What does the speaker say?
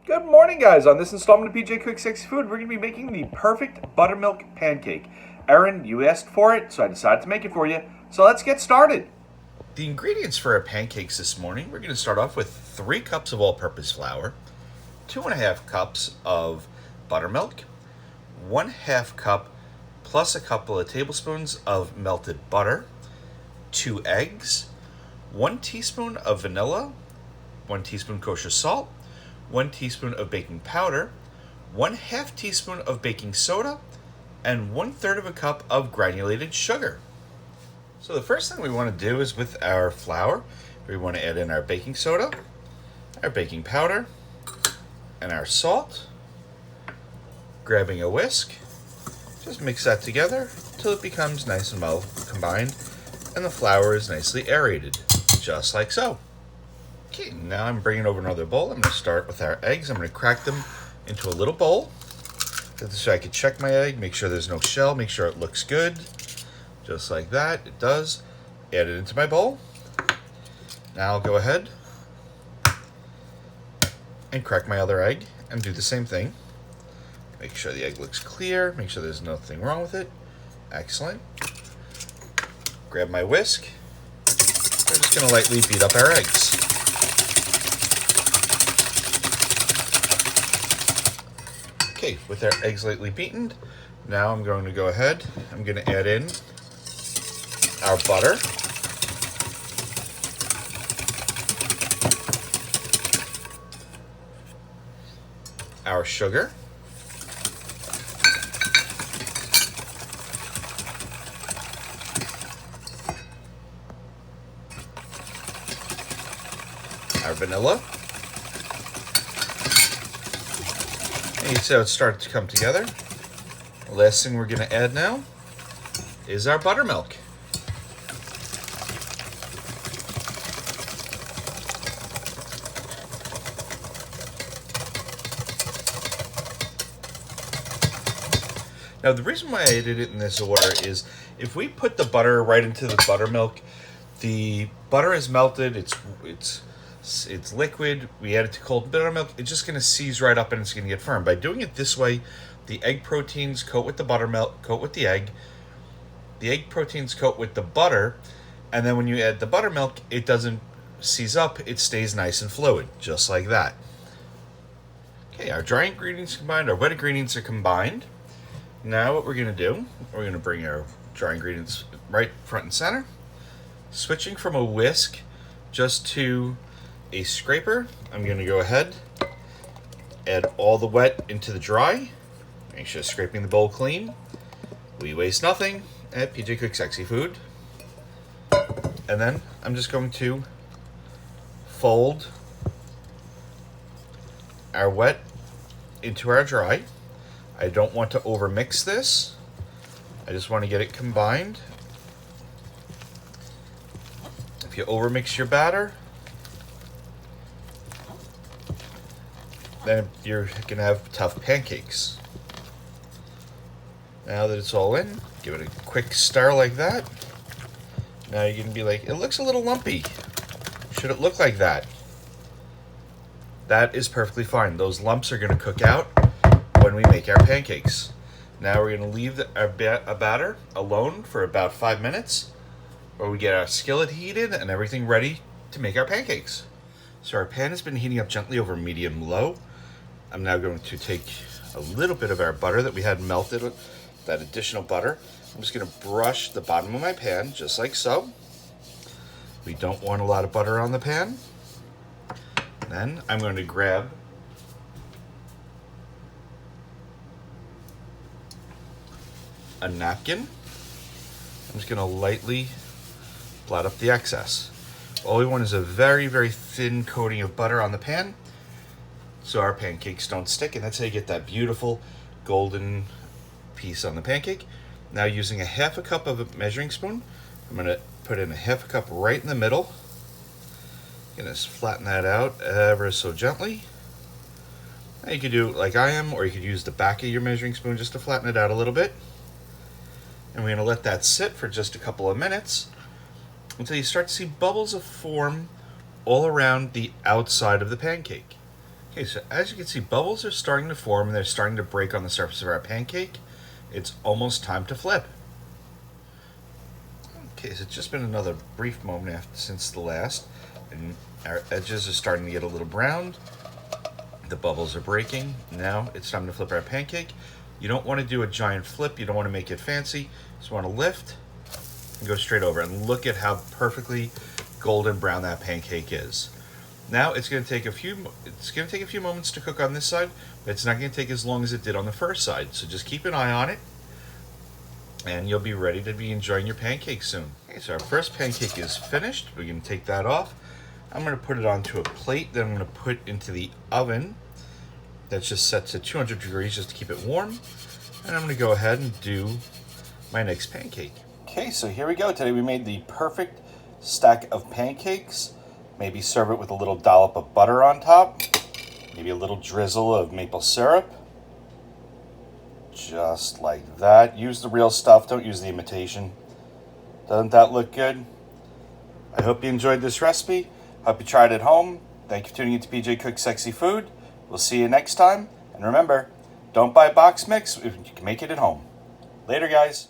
Good morning, guys. On this installment of PJ Quick Sexy Food, we're going to be making the perfect buttermilk pancake. Erin, you asked for it, so I decided to make it for you. So let's get started. The ingredients for our pancakes this morning, we're going to start off with 3 cups of all-purpose flour, 2.5 cups of buttermilk, 1/2 cup plus a couple of tablespoons of melted butter, 2 eggs, 1 teaspoon of vanilla, 1 teaspoon kosher salt, 1 teaspoon of baking powder, 1/2 teaspoon of baking soda, and 1/3 of a cup of granulated sugar. So the first thing we want to do is with our flour, we want to add in our baking soda, our baking powder, and our salt. Grabbing a whisk, just mix that together until it becomes nice and well combined and the flour is nicely aerated, just like so. Okay, now I'm bringing over another bowl. I'm going to start with our eggs. I'm going to crack them into a little bowl. So I can check my egg, make sure there's no shell, make sure it looks good. Just like that, it does. Add it into my bowl. Now I'll go ahead and crack my other egg and do the same thing. Make sure the egg looks clear, make sure there's nothing wrong with it. Excellent. Grab my whisk. We're just going to lightly beat up our eggs. Okay, with our eggs lightly beaten, now I'm going to go ahead, I'm going to add in our butter, our sugar, our vanilla. And you see how it started to come together. The last thing we're going to add now is our buttermilk. Now the reason why I did it in this order is if we put the butter right into the buttermilk, the butter is melted, it's liquid, we add it to cold buttermilk, it's just going to seize right up and it's going to get firm. By doing it this way, the egg proteins coat with the buttermilk, coat with the egg proteins coat with the butter, and then when you add the buttermilk, it doesn't seize up, it stays nice and fluid, just like that. Okay, our dry ingredients combined, our wet ingredients are combined. Now what we're going to do, we're going to bring our dry ingredients right front and center, switching from a whisk just to a scraper. I'm going to go ahead, add all the wet into the dry, make sure scraping the bowl clean. We waste nothing at PJ Quick Sexy Food. And then I'm just going to fold our wet into our dry. I don't want to overmix this. I just want to get it combined. If you overmix your batter, then you're going to have tough pancakes. Now that it's all in, give it a quick stir like that. Now you're going to be like, it looks a little lumpy. Should it look like that? That is perfectly fine. Those lumps are going to cook out when we make our pancakes. Now we're going to leave our batter alone for about 5 minutes while we get our skillet heated and everything ready to make our pancakes. So our pan has been heating up gently over medium-low. I'm now going to take a little bit of our butter that we had melted, that additional butter. I'm just going to brush the bottom of my pan just like so. We don't want a lot of butter on the pan. Then I'm going to grab a napkin. I'm just going to lightly blot up the excess. All we want is a very, very thin coating of butter on the pan so our pancakes don't stick, and that's how you get that beautiful golden piece on the pancake. Now using 1/2 cup of a measuring spoon, I'm going to put in 1/2 cup right in the middle. I'm going to flatten that out ever so gently. Now you could do it like I am, or you could use the back of your measuring spoon just to flatten it out a little bit. And we're going to let that sit for just a couple of minutes until you start to see bubbles of form all around the outside of the pancake. Okay, so as you can see, bubbles are starting to form and they're starting to break on the surface of our pancake. It's almost time to flip. Okay, so it's just been another brief moment since the last, and our edges are starting to get a little browned. The bubbles are breaking. Now it's time to flip our pancake. You don't want to do a giant flip. You don't want to make it fancy. You just want to lift and go straight over. And look at how perfectly golden brown that pancake is. Now it's going to take a few moments to cook on this side, but it's not going to take as long as it did on the first side. So just keep an eye on it, and you'll be ready to be enjoying your pancake soon. Okay, so our first pancake is finished. We're going to take that off. I'm going to put it onto a plate that I'm going to put into the oven. That's just set to 200 degrees just to keep it warm. And I'm going to go ahead and do my next pancake. Okay, so here we go. Today we made the perfect stack of pancakes. Maybe serve it with a little dollop of butter on top. Maybe a little drizzle of maple syrup. Just like that. Use the real stuff, don't use the imitation. Doesn't that look good? I hope you enjoyed this recipe. Hope you tried it at home. Thank you for tuning in to PJ Cooks Sexy Food. We'll see you next time. And remember, don't buy box mix if you can make it at home. Later, guys.